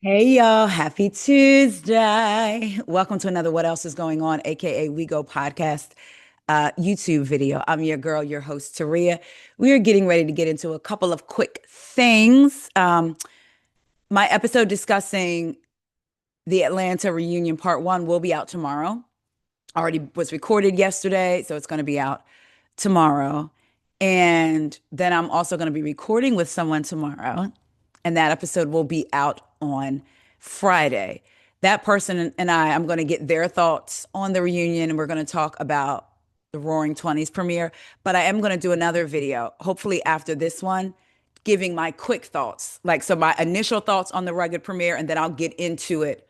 Hey y'all, happy Tuesday. Welcome to another What Else is Going On, aka We Go podcast YouTube video. I'm your girl, your host, Taria. We are getting ready to get into a couple of quick things. My episode discussing the Atlanta reunion part one will be out tomorrow. Already was recorded yesterday, so it's going to be out tomorrow. And then I'm also going to be recording with someone tomorrow, and that episode will be out on Friday. That person and I'm going to get their thoughts on the reunion, and we're going to talk about the Roaring Twenties premiere. But I am going to do another video, hopefully after this one, giving my quick thoughts, like so my initial thoughts on the rugged premiere, and then I'll get into it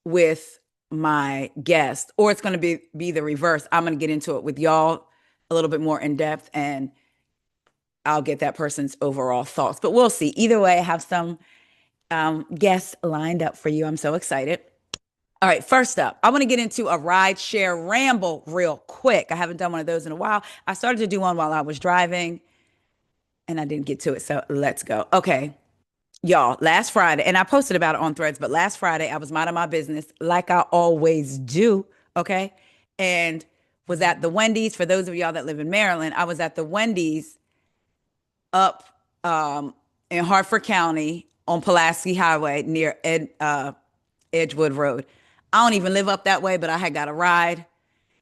with my guest, or it's going to be the reverse. I'm going to get into it with y'all a little bit more in depth, and I'll get that person's overall thoughts. But we'll see. Either way, I have some guests lined up for you. I'm so excited. All right, first up, I want to get into a ride share ramble real quick. I haven't done one of those in a while. I started to do one while I was driving, and I didn't get to it. So let's go. Okay. Y'all, last Friday, and I posted about it on Threads, but last Friday I was minding my business like I always do, okay? And was at the Wendy's. For those of y'all that live in Maryland, I was at the Wendy's up in Hartford County on Pulaski Highway near Edgewood Road. I don't even live up that way, but I had got a ride.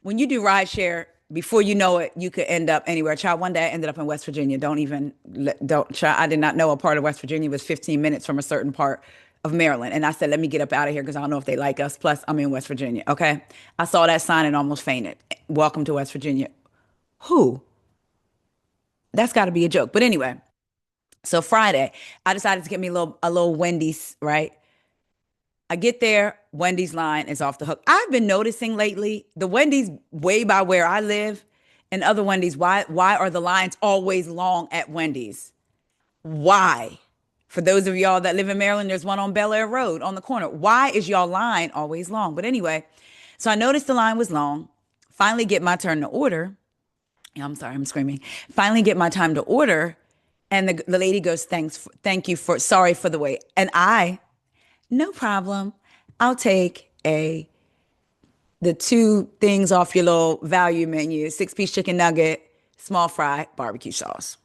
When you do ride share, before you know it, you could end up anywhere. Child, one day I ended up in West Virginia. Don't try. I did not know a part of West Virginia was 15 minutes from a certain part of Maryland. And I said, let me get up out of here because I don't know if they like us. Plus, I'm in West Virginia. Okay. I saw that sign and almost fainted. Welcome to West Virginia. Who? That's got to be a joke. But anyway, so Friday, I decided to get me a little Wendy's, right? I get there, Wendy's line is off the hook. I've been noticing lately the Wendy's way by where I live and other Wendy's, why are the lines always long at Wendy's? Why? For those of y'all that live in Maryland, there's one on Bel Air Road on the corner. Why is y'all line always long? But anyway, so I noticed the line was long. Finally get my turn to order. Yeah, I'm sorry, I'm screaming. Finally get my time to order. And the lady goes, thank you for, sorry for the wait. And no problem. I'll take the two things off your little value menu, 6-piece chicken nugget, small fry, barbecue sauce.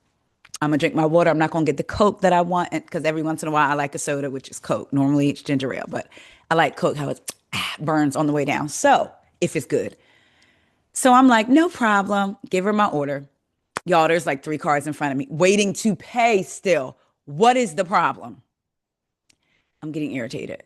I'm gonna drink my water. I'm not gonna get the Coke that I want because every once in a while I like a soda, which is Coke. Normally it's ginger ale, but I like Coke how it burns on the way down. So if it's good. So I'm like, no problem. Give her my order. Y'all, there's like 3 cars in front of me waiting to pay still. What is the problem? I'm getting irritated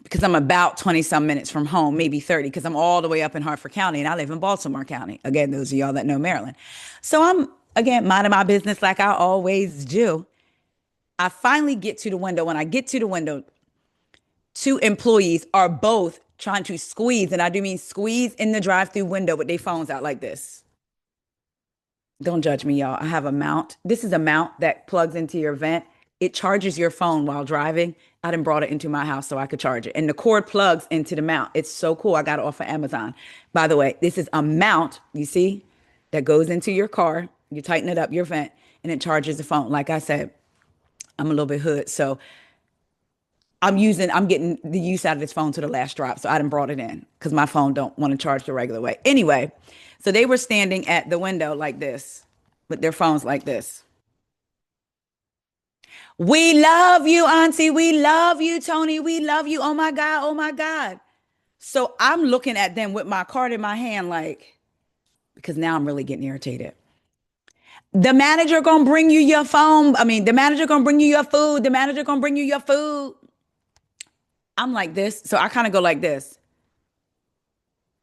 because I'm about 20 some minutes from home, maybe 30, because I'm all the way up in Hartford County and I live in Baltimore County. Again, those of y'all that know Maryland. So I'm, again, minding my business like I always do. I finally get to the window. When I get to the window, 2 employees are both trying to squeeze, and I do mean squeeze in the drive-through window with their phones out like this. Don't judge me, y'all. I have a mount. This is a mount that plugs into your vent. It charges your phone while driving. I done brought it into my house so I could charge it. And the cord plugs into the mount. It's so cool. I got it off of Amazon. By the way, this is a mount, you see, that goes into your car. You tighten it up, your vent, and it charges the phone. Like I said, I'm a little bit hood. So I'm getting the use out of this phone to the last drop. So I done brought it in because my phone don't want to charge the regular way. Anyway, so they were standing at the window like this with their phones like this. We love you, Auntie. We love you, Toni. We love you. Oh my God. Oh my God. So I'm looking at them with my card in my hand, like, because now I'm really getting irritated. The manager gonna bring you your phone. I mean, the manager gonna bring you your food. The manager gonna bring you your food. I'm like this. So I kind of go like this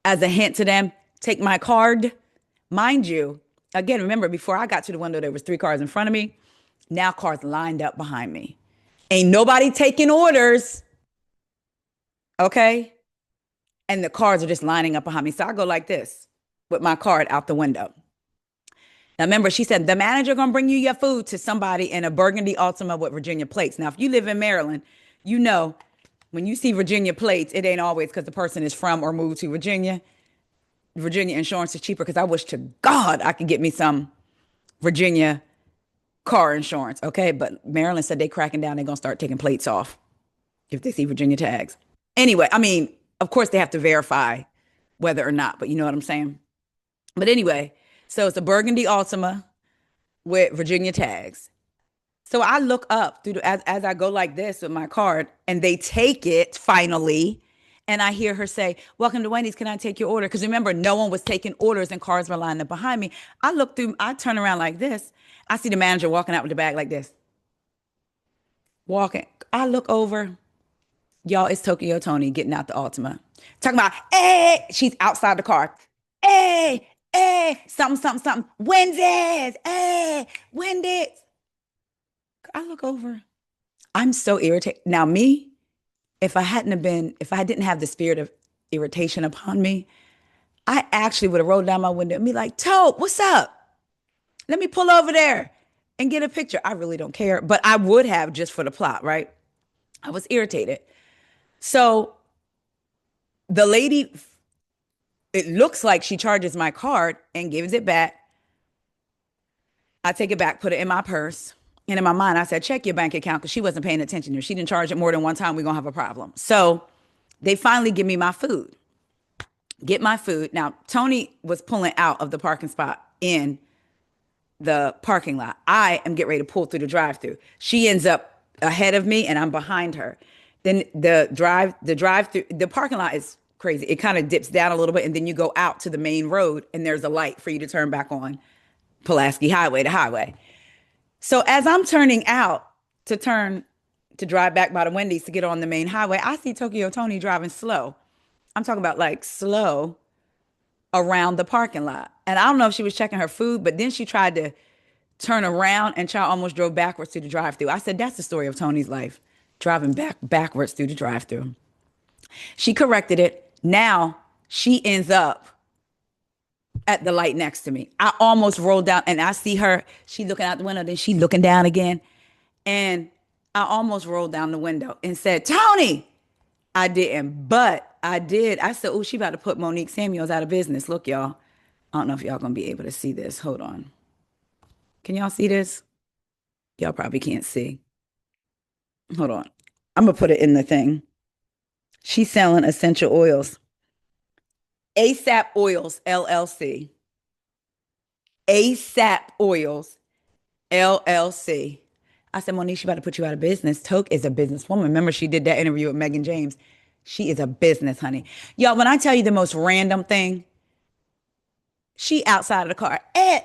as a hint to them. Take my card. Mind you, again, remember, before I got to the window, there was 3 cars in front of me. Now cars lined up behind me. Ain't nobody taking orders. Okay. And the cars are just lining up behind me. So I go like this with my card out the window. Now remember, she said, the manager gonna bring you your food to somebody in a burgundy Altima with Virginia plates. Now, if you live in Maryland, you know when you see Virginia plates, it ain't always because the person is from or moved to Virginia. Virginia insurance is cheaper because I wish to God I could get me some Virginia car insurance. Okay. But Maryland said they cracking down. They're going to start taking plates off if they see Virginia tags. Anyway, I mean, of course they have to verify whether or not, but you know what I'm saying? But anyway, so it's a burgundy Altima with Virginia tags. So I look up through as I go like this with my card, and they take it finally. And I hear her say, "Welcome to Wendy's. Can I take your order?" Because remember, no one was taking orders and cars were lined up behind me. I look through, I turn around like this. I see the manager walking out with the bag like this, walking. I look over. Y'all, it's Tokyo Toni getting out the Altima. Talking about, hey, she's outside the car. Hey, hey, something, something, something. Wednesdays, hey, Wendy's. I look over. I'm so irritated. Now, me, if I didn't have the spirit of irritation upon me, I actually would have rolled down my window and be like, Tope, what's up? Let me pull over there and get a picture. I really don't care, but I would have just for the plot, right? I was irritated. So the lady, it looks like she charges my card and gives it back. I take it back, put it in my purse. And in my mind, I said, check your bank account because she wasn't paying attention. If she didn't charge it more than one time, we're going to have a problem. So they finally give me my food. Get my food. Now, Toni was pulling out of the parking spot in the parking lot. I am getting ready to pull through the drive-thru. She ends up ahead of me and I'm behind her. Then the drive-thru, the parking lot is crazy. It kind of dips down a little bit and then you go out to the main road and there's a light for you to turn back on Pulaski Highway to highway. So as I'm turning out to drive back by the Wendy's to get on the main highway, I see Tokyo Toni driving slow. I'm talking about like slow around the parking lot. And I don't know if she was checking her food, but then she tried to turn around and child almost drove backwards through the drive-thru. I said, that's the story of Toni's life, driving backwards through the drive-thru. She corrected it. Now she ends up at the light next to me. I almost rolled down and I see her. She looking out the window, then she looking down again. And I almost rolled down the window and said, Toni. I didn't, but I did. I said, oh, she about to put Monique Samuels out of business. Look, y'all. I don't know if y'all gonna be able to see this. Hold on. Can y'all see this? Y'all probably can't see. Hold on. I'm gonna put it in the thing. She's selling essential oils. ASAP Oils, LLC. ASAP Oils, LLC. I said, Monique, she about to put you out of business. Toke is a businesswoman. Remember, she did that interview with Megan James. She is a business, honey. Y'all, when I tell you the most random thing, she outside of the car. Hey.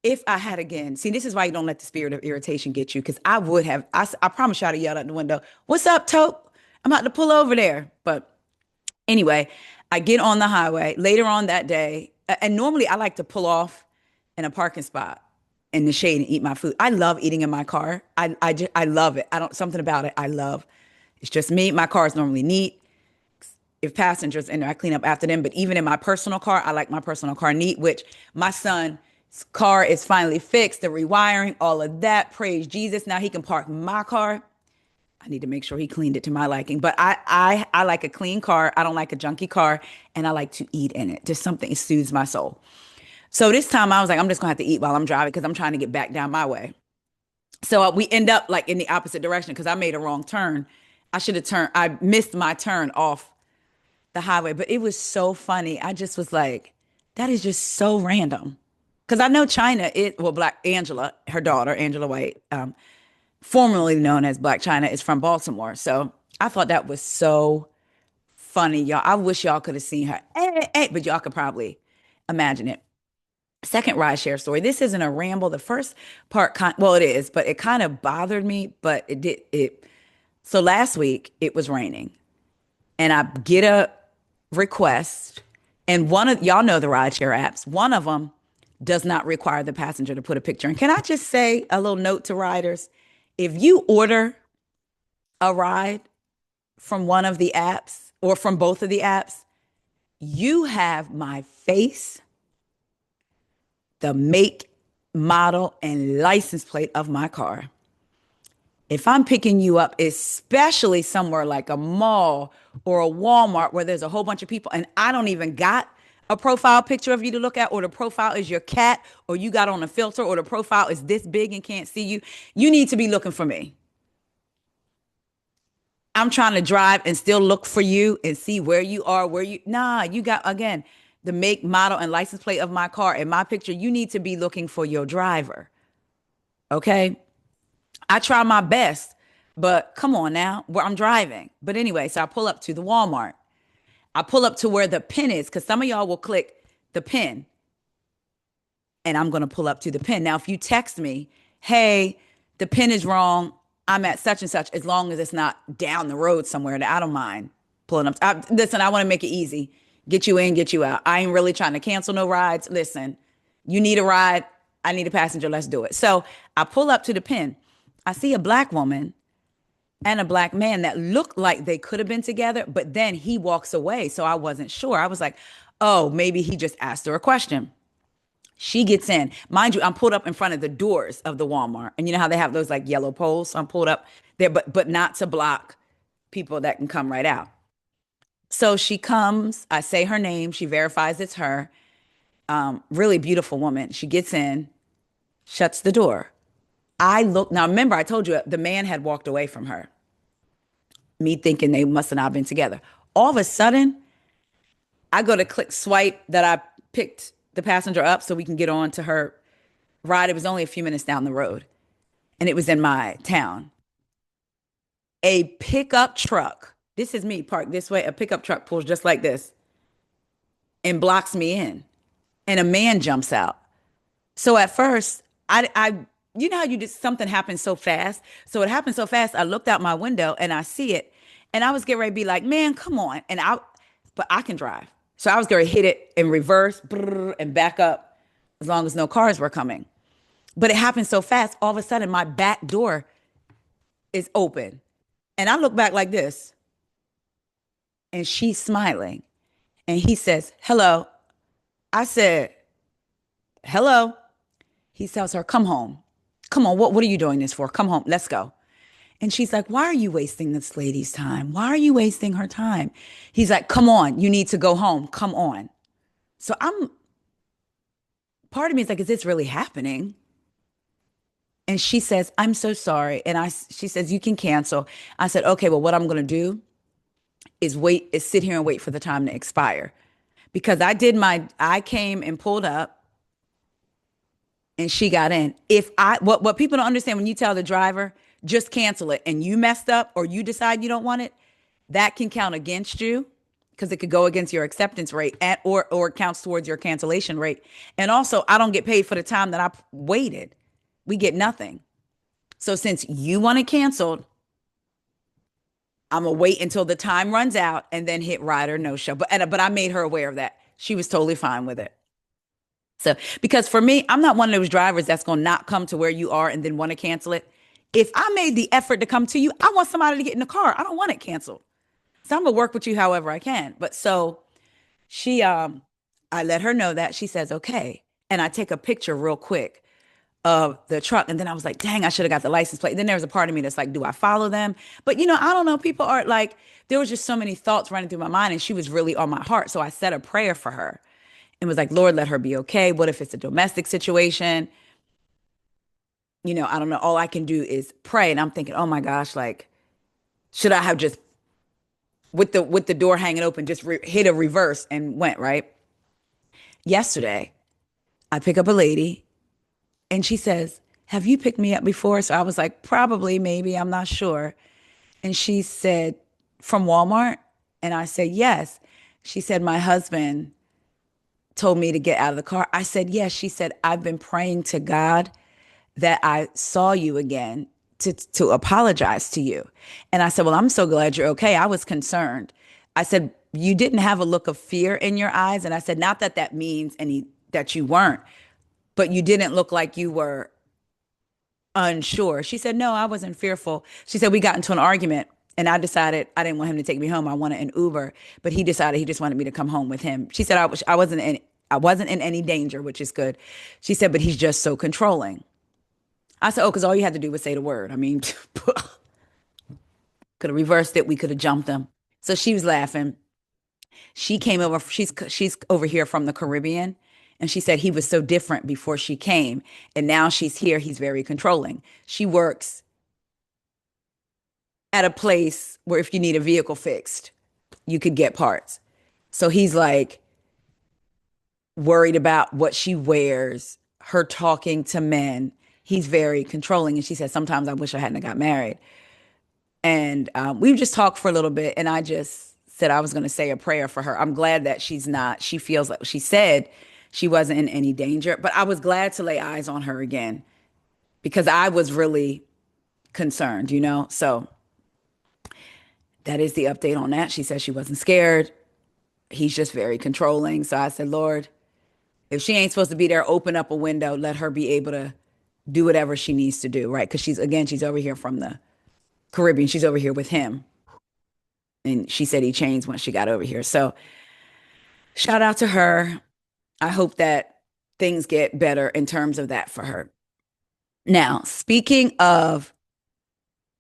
If I had again, see, this is why you don't let the spirit of irritation get you, because I would have, I promise you I'd have yelled out the window, what's up, Tope? I'm about to pull over there. But anyway, I get on the highway later on that day. And normally I like to pull off in a parking spot in the shade and eat my food. I love eating in my car. I love it. Something about it I love. It's just me. My car is normally neat. If passengers in there, I clean up after them. But even in my personal car, I like my personal car neat, which my son's car is finally fixed, the rewiring, all of that. Praise Jesus. Now he can park my car. I need to make sure he cleaned it to my liking. But I like a clean car. I don't like a junky car. And I like to eat in it. Just something that soothes my soul. So this time I was like, I'm just going to have to eat while I'm driving because I'm trying to get back down my way. So we end up like in the opposite direction because I made a wrong turn. I missed my turn off the highway, but it was so funny. I just was like, that is just so random. Because I know Black Angela, her daughter, Angela White, formerly known as Black China, is from Baltimore. So I thought that was so funny, y'all. I wish y'all could have seen her, but y'all could probably imagine it. Second rideshare story. This isn't a ramble. The first part, it is, but it kind of bothered me, but it did. So last week it was raining and I get a request and y'all know the rideshare apps. One of them does not require the passenger to put a picture in. Can I just say a little note to riders? If you order a ride from one of the apps or from both of the apps, you have my face, the make, model, and license plate of my car. If I'm picking you up, especially somewhere like a mall or a Walmart where there's a whole bunch of people and I don't even got a profile picture of you to look at, or the profile is your cat, or you got on a filter, or the profile is this big and can't see you, you need to be looking for me. I'm trying to drive and still look for you and see where you are, nah, you got, again, the make, model, and license plate of my car and my picture. You need to be looking for your driver. Okay. I try my best, but come on now, where I'm driving. But anyway, so I pull up to the Walmart. I pull up to where the pin is, because some of y'all will click the pin, and I'm going to pull up to the pin. Now, if you text me, hey, the pin is wrong, I'm at such and such, as long as it's not down the road somewhere, that I don't mind pulling up. Listen, I want to make it easy. Get you in, get you out. I ain't really trying to cancel no rides. Listen, you need a ride, I need a passenger, let's do it. So I pull up to the pin. I see a black woman and a black man that looked like they could have been together, but then he walks away. So I wasn't sure. I was like, oh, maybe he just asked her a question. She gets in. Mind you, I'm pulled up in front of the doors of the Walmart. And you know how they have those like yellow poles? So I'm pulled up there, but not to block people that can come right out. So she comes, I say her name, she verifies it's her. Really beautiful woman. She gets in, shuts the door. I look, now remember, I told you the man had walked away from her, me thinking they must have not been together. All of a sudden, I go to click swipe that I picked the passenger up so we can get on to her ride. It was only a few minutes down the road, and it was in my town. A pickup truck, this is me parked this way, a pickup truck pulls just like this and blocks me in, and a man jumps out. So at first, you know how you just, something happened so fast. So it happened so fast. I looked out my window and I see it, and I was getting ready to be like, man, come on. But I can drive. So I was going to hit it in reverse and back up as long as no cars were coming. But it happened so fast. All of a sudden, my back door is open. And I look back like this, and she's smiling. And he says, hello. I said, hello. He tells her, come home. Come on, what are you doing this for? Come home, let's go. And she's like, why are you wasting this lady's time? Why are you wasting her time? He's like, come on, you need to go home. Come on. So part of me is like, is this really happening? And she says, I'm so sorry. And she says, you can cancel. I said, okay, well, what I'm going to do is sit here and wait for the time to expire. Because I came and pulled up, and she got in. What people don't understand, when you tell the driver, just cancel it, and you messed up or you decide you don't want it, that can count against you, because it could go against your acceptance rate, or it counts towards your cancellation rate. And also, I don't get paid for the time that I waited. We get nothing. So since you want it canceled, I'm gonna wait until the time runs out and then hit ride or no show. But I made her aware of that. She was totally fine with it. So, because for me, I'm not one of those drivers that's going to not come to where you are and then want to cancel it. If I made the effort to come to you, I want somebody to get in the car. I don't want it canceled. So I'm going to work with you however I can. But so I let her know that. She says, okay. And I take a picture real quick of the truck. And then I was like, dang, I should have got the license plate. Then there was a part of me that's like, do I follow them? But I don't know. People are like, there was just so many thoughts running through my mind, and she was really on my heart. So I said a prayer for her and was like, Lord, let her be okay. What if it's a domestic situation? I don't know. All I can do is pray. And I'm thinking, oh my gosh, like, should I have just, with the door hanging open, just hit a reverse and went, right? Yesterday, I pick up a lady, and she says, have you picked me up before? So I was like, probably, maybe, I'm not sure. And she said, from Walmart? And I said, yes. She said, my husband told me to get out of the car. I said, yes. She said, I've been praying to God that I saw you again to apologize to you. And I said, well, I'm so glad you're okay. I was concerned. I said, you didn't have a look of fear in your eyes. And I said, not that that means that you weren't, but you didn't look like you were unsure. She said, no, I wasn't fearful. She said, we got into an argument, and I decided I didn't want him to take me home. I wanted an Uber, but he decided he just wanted me to come home with him. She said, I wasn't in any danger, which is good. She said, but he's just so controlling. I said, oh, because all you had to do was say the word. I mean, could have reversed it. We could have jumped him. So she was laughing. She came over, she's over here from the Caribbean. And she said he was so different before she came. And now she's here. He's very controlling. She works at a place where if you need a vehicle fixed, you could get parts. So he's like worried about what she wears, her talking to men. He's very controlling. And she said, sometimes I wish I hadn't got married. And we just talked for a little bit. And I just said I was going to say a prayer for her. I'm glad that she's not, she feels like she said she wasn't in any danger. But I was glad to lay eyes on her again because I was really concerned, you know? So that is the update on that. She said she wasn't scared. He's just very controlling. So I said, Lord, if she ain't supposed to be there, open up a window, let her be able to do whatever she needs to do, right? Because she's over here from the Caribbean. She's over here with him. And she said he changed when she got over here. So shout out to her. I hope that things get better in terms of that for her. Now, speaking of,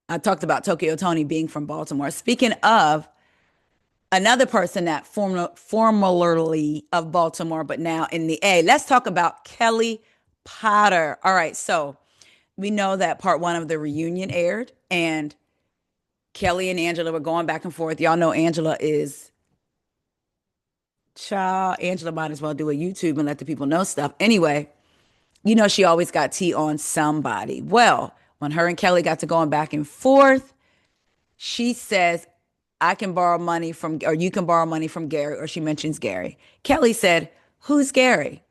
I talked about Toni being from Baltimore. Speaking of another person that formerly of Baltimore, but now in the A, let's talk about Kelli Potter. All right, so we know that part one of the reunion aired, and Kelli and Angela were going back and forth. Y'all know Angela is, child, Angela might as well do a YouTube and let the people know stuff. Anyway, you know she always got tea on somebody. Well, when her and Kelli got to going back and forth, she says, I can borrow money from, or you can borrow money from Gary, or she mentions Gary. Kelli said, who's Gary?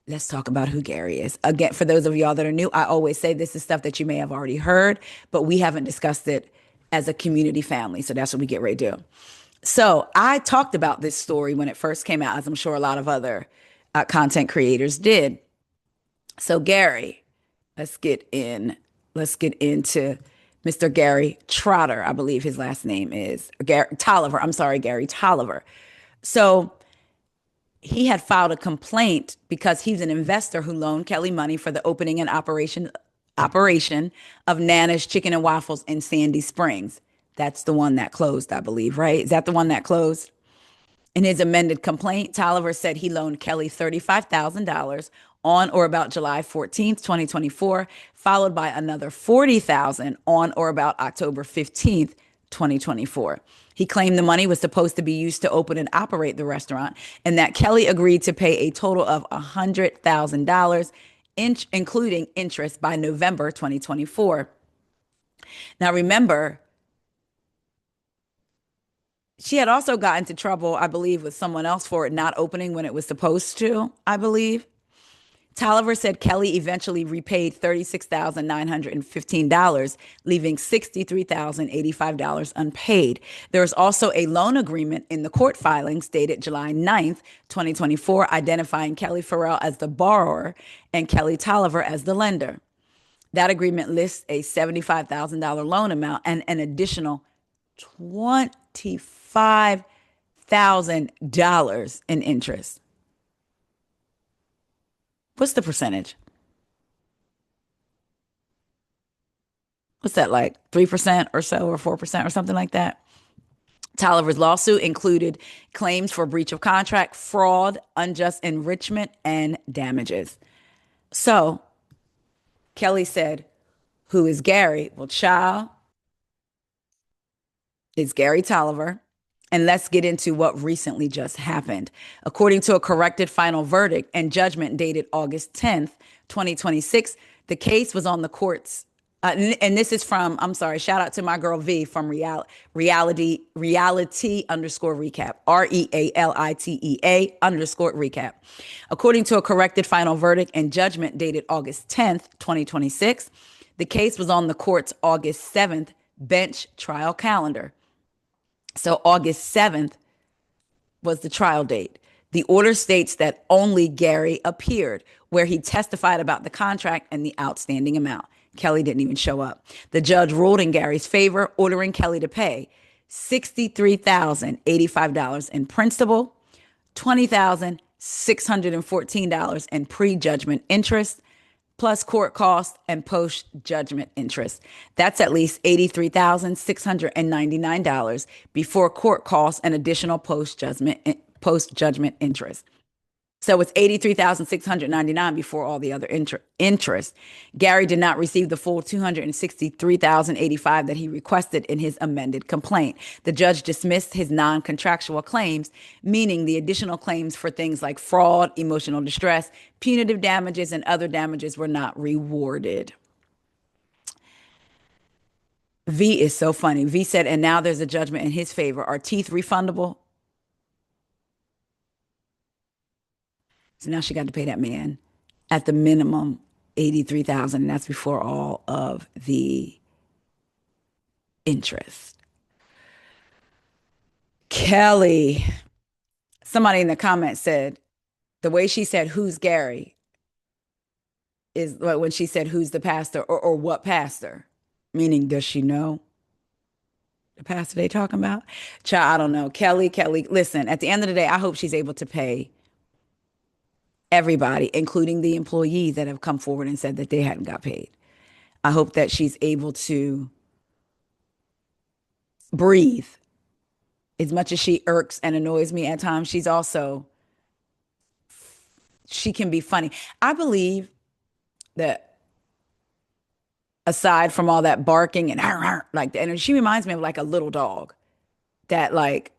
Let's talk about who Gary is. Again, for those of y'all that are new, I always say this is stuff that you may have already heard, but we haven't discussed it as a community family. So that's what we get ready to do. So I talked about this story when it first came out, as I'm sure a lot of other content creators did. So Gary, let's get into Mr. Gary Trotter, I believe his last name is. Gary Tolliver. I'm sorry, Gary Tolliver. So he had filed a complaint because he's an investor who loaned Kelli money for the opening and operation of Nana's Chicken and Waffles in Sandy Springs. That's the one that closed, I believe, right? Is that the one that closed? In his amended complaint, Tolliver said he loaned Kelli $35,000 on or about July 14th, 2024, followed by another $40,000 on or about October 15th, 2024. He claimed the money was supposed to be used to open and operate the restaurant, and that Kelli agreed to pay a total of $100,000, including interest, by November 2024. Now, remember, she had also got into trouble, I believe, with someone else for it not opening when it was supposed to, I believe. Tolliver said Kelli eventually repaid $36,915, leaving $63,085 unpaid. There is also a loan agreement in the court filings dated July 9th, 2024, identifying Kelli Farrell as the borrower and Kelli Tolliver as the lender. That agreement lists a $75,000 loan amount and an additional $25,000 in interest. What's the percentage? What's that, like 3% or so, or 4% or something like that? Tolliver's lawsuit included claims for breach of contract, fraud, unjust enrichment, and damages. So Kelli said, who is Gary? Well, child, it's Gary Tolliver. And let's get into what recently just happened. According to a corrected final verdict and judgment dated August 10th, 2026, the case was on the courts. And this is from, I'm sorry, shout out to my girl V from reality underscore recap, REALITEA underscore recap. According to a corrected final verdict and judgment dated August 10th, 2026, the case was on the court's August 7th bench trial calendar. So August 7th was the trial date. The order states that only Gary appeared, where he testified about the contract and the outstanding amount. Kelli didn't even show up. The judge ruled in Gary's favor, ordering Kelli to pay $63,085 in principal, $20,614 in prejudgment interest, plus court costs and post-judgment interest. That's at least $83,699 before court costs and additional post-judgment interest. So it's $83,699 before all the other interest. Gary did not receive the full $263,085 that he requested in his amended complaint. The judge dismissed his non-contractual claims, meaning the additional claims for things like fraud, emotional distress, punitive damages, and other damages were not rewarded. V is so funny. V said, and now there's a judgment in his favor. Are teeth refundable? So now she got to pay that man at the minimum $83,000, and that's before all of the interest. Kelli, somebody in the comments said, the way she said, who's Gary, is when she said, who's the pastor or what pastor? Meaning, does she know the pastor they talking about? Child, I don't know. Kelli, listen, at the end of the day, I hope she's able to pay everybody, including the employees that have come forward and said that they hadn't got paid. I hope that she's able to breathe. As much as she irks and annoys me at times, she can be funny. I believe that aside from all that barking and like that, and she reminds me of like a little dog that like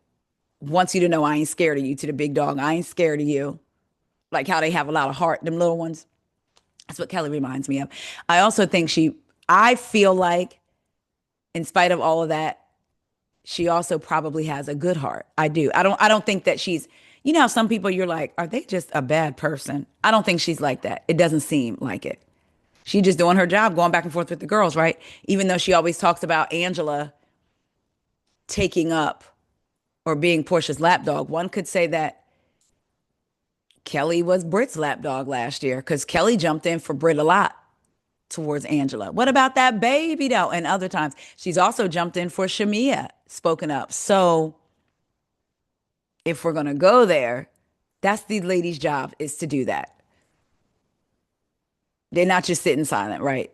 wants you to know I ain't scared of you, to the big dog. I ain't scared of you. Like how they have a lot of heart, them little ones. That's what Kelli reminds me of. I also think I feel like in spite of all of that, she also probably has a good heart. I do. I don't think that she's, you know how some people you're like, are they just a bad person? I don't think she's like that. It doesn't seem like it. She's just doing her job, going back and forth with the girls, right? Even though she always talks about Angela taking up or being Portia's lapdog, one could say that Kelli was Britt's lapdog last year because Kelli jumped in for Britt a lot towards Angela. What about that baby though? And other times she's also jumped in for Shamea, spoken up. So if we're going to go there, that's the lady's job, is to do that. They're not just sitting silent, right?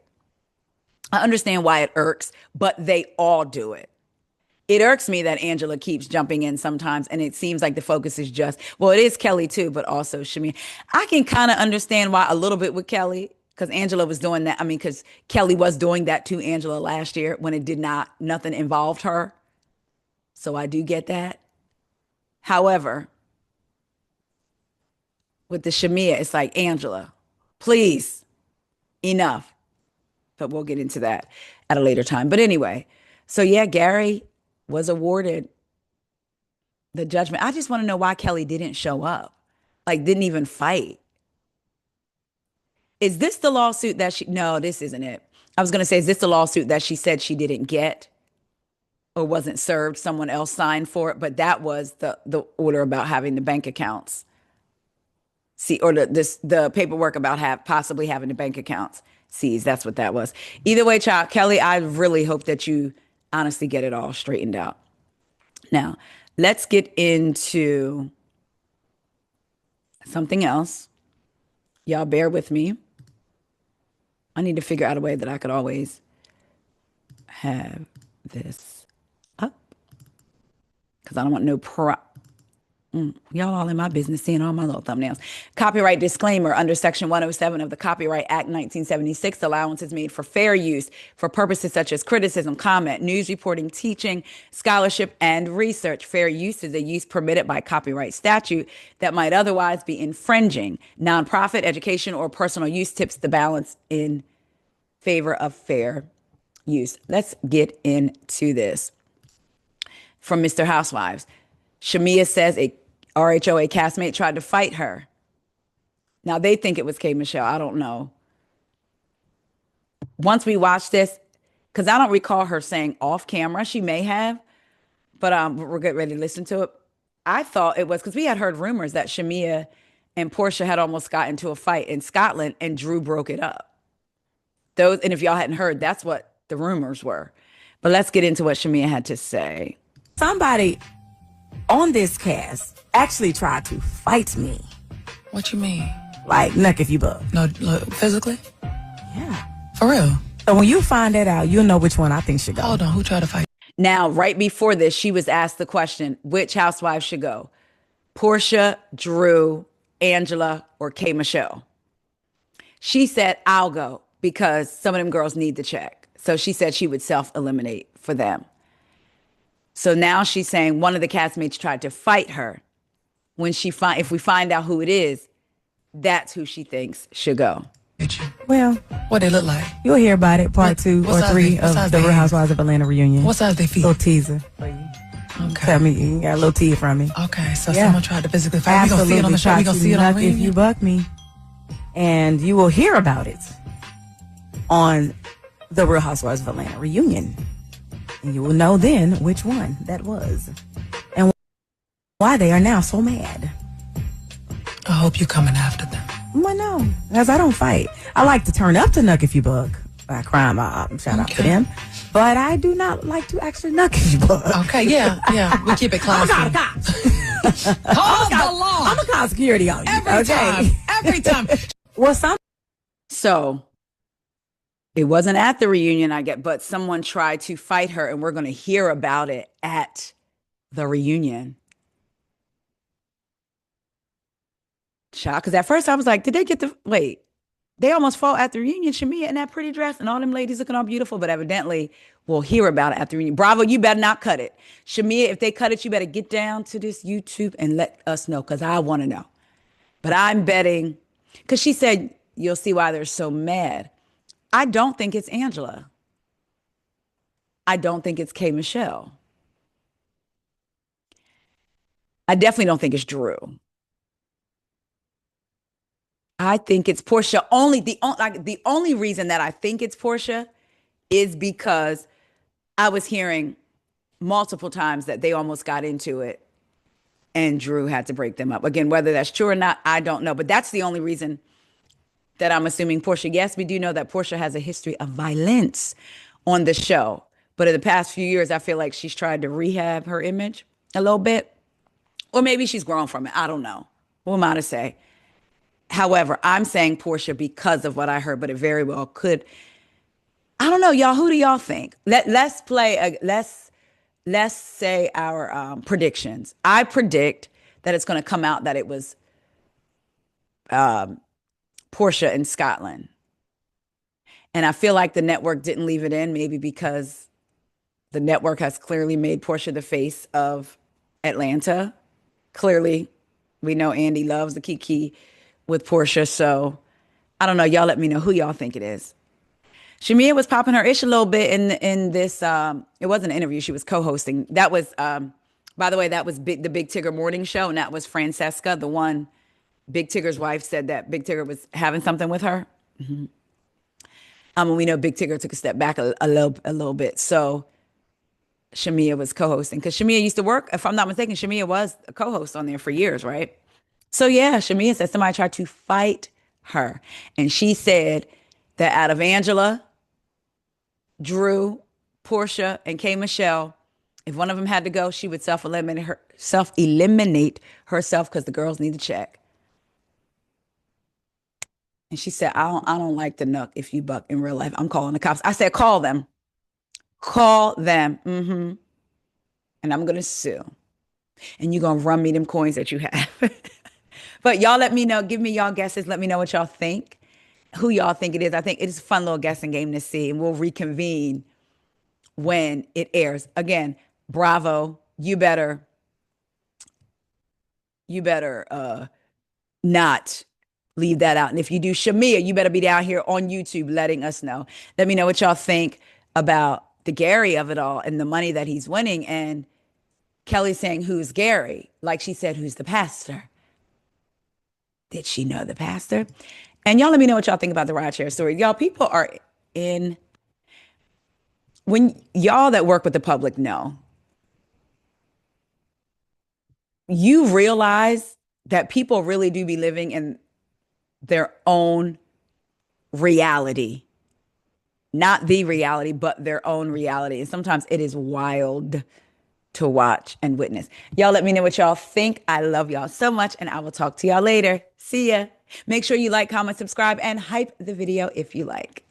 I understand why it irks, but they all do it. It irks me that Angela keeps jumping in sometimes, and it seems like the focus is just, well, it is Kelli too, but also Shamea. I can kind of understand why a little bit with Kelli, because Angela was doing that. I mean, because Kelli was doing that to Angela last year when nothing involved her. So I do get that. However, with the Shamea, it's like, Angela, please, enough. But we'll get into that at a later time. But anyway, so yeah, Gary was awarded the judgment. I just want to know why Kelli didn't show up, like didn't even fight. Is this the lawsuit that no, this isn't it. I was going to say, is this the lawsuit that she said she didn't get or wasn't served? Someone else signed for it, but that was the order about having the bank accounts. See, or the paperwork about possibly having the bank accounts seized. That's what that was. Either way, child, Kelli, I really hope that you honestly get it all straightened out. Now, let's get into something else. Y'all bear with me. I need to figure out a way that I could always have this up, because I don't want no y'all all in my business seeing all my little thumbnails. Copyright disclaimer: under Section 107 of the Copyright Act 1976, allowance is made for fair use for purposes such as criticism, comment, news reporting, teaching, scholarship, and research. Fair use is a use permitted by copyright statute that might otherwise be infringing. Nonprofit, education, or personal use tips the balance in favor of fair use. Let's get into this. From Mr. Housewives, Shamea says a RHOA castmate tried to fight her. Now, they think it was K. Michelle. I don't know. Once we watch this, because I don't recall her saying off camera, she may have, but we're getting ready to listen to it. I thought it was because we had heard rumors that Shamea and Portia had almost got into a fight in Scotland and Drew broke it up. And if y'all hadn't heard, that's what the rumors were. But let's get into what Shamea had to say. Somebody on this cast actually tried to fight me. What you mean? Like, nuck if you buck. No, look, physically? Yeah. For real? So when you find that out, you'll know which one I think should go. Hold on, who tried to fight? Now, right before this, she was asked the question, which housewife should go? Portia, Drew, Angela, or K. Michelle? She said, I'll go because some of them girls need the check. So she said she would self-eliminate for them. So now she's saying one of the castmates tried to fight her. If we find out who it is, that's who she thinks should go. Well, what they look like? You'll hear about it, part 2 or 3 of the Real Housewives of Atlanta reunion. What size they feet? Little teaser for you. Okay. Tell me, you got a little teaser from me. Okay, so someone tried to physically fight. Absolutely. We gonna see it on the show. We gonna see it on the reunion. If you buck me. And you will hear about it on the Real Housewives of Atlanta reunion. And you will know then which one that was. And why they are now so mad. I hope you're coming after them. Well, no, because I don't fight. I like to turn up to Nuck If You Buck by Crime Mob. Shout out to them. But I do not like to actually Nuck If You Buck. Okay, yeah. We keep it classy. I'm a cops. Hold the law. I'm a call security on you. Every time. Well, So it wasn't at the reunion, I get, but someone tried to fight her, and we're going to hear about it at the reunion. Shock, because at first I was like, did they get wait, they almost fought at the reunion, Shamea in that pretty dress and all them ladies looking all beautiful, but evidently we'll hear about it at the reunion. Bravo, you better not cut it. Shamea, if they cut it, you better get down to this YouTube and let us know, because I want to know. But I'm betting, because she said, you'll see why they're so mad. I don't think it's Angela. I don't think it's K. Michelle. I definitely don't think it's Drew. I think it's Portia. The only reason that I think it's Portia is because I was hearing multiple times that they almost got into it and Drew had to break them up. Again, whether that's true or not, I don't know. But that's the only reason that I'm assuming Portia. Yes, we do know that Portia has a history of violence on the show. But in the past few years, I feel like she's tried to rehab her image a little bit. Or maybe she's grown from it. I don't know. Who am I to say? However, I'm saying Portia because of what I heard, but it very well could. I don't know, y'all. Who do y'all think? Let's say our predictions. I predict that it's going to come out that it was Portia in Scotland. And I feel like the network didn't leave it in, maybe because the network has clearly made Portia the face of Atlanta. Clearly, we know Andy loves the Kiki with Portia. So I don't know. Y'all let me know who y'all think it is. Shamea was popping her ish a little bit in this. It wasn't an interview. She was co-hosting. That was, by the way, that was the Big Tigger morning show. And that was Francesca, the one Big Tigger's wife said that Big Tigger was having something with her. Mm-hmm. And we know Big Tigger took a step back a little bit. So Shamea was co-hosting because Shamea used to work. If I'm not mistaken, Shamea was a co-host on there for years, right? So yeah, Shamea said somebody tried to fight her. And she said that out of Angela, Drew, Portia, and K. Michelle, if one of them had to go, she would self-eliminate herself because the girls need to check. And she said, I don't like the Nuck If You Buck in real life. I'm calling the cops. I said, call them. Call them. Mm-hmm. And I'm going to sue. And you're going to run me them coins that you have. But y'all let me know. Give me y'all guesses. Let me know what y'all think. Who y'all think it is. I think it is a fun little guessing game to see. And we'll reconvene when it airs. Again, Bravo. You better not leave that out. And if you do, Shamea, you better be down here on YouTube letting us know. Let me know what y'all think about the Gary of it all and the money that he's winning. And Kelli saying, who's Gary? Like she said, who's the pastor? Did she know the pastor? And y'all let me know what y'all think about the RIDESHARE story. Y'all, people are in, when y'all that work with the public know, you realize that people really do be living in their own reality. Not the reality, but their own reality. And sometimes it is wild to watch and witness. Y'all let me know what y'all think. I love y'all so much, and I will talk to y'all later. See ya. Make sure you like, comment, subscribe, and hype the video if you like.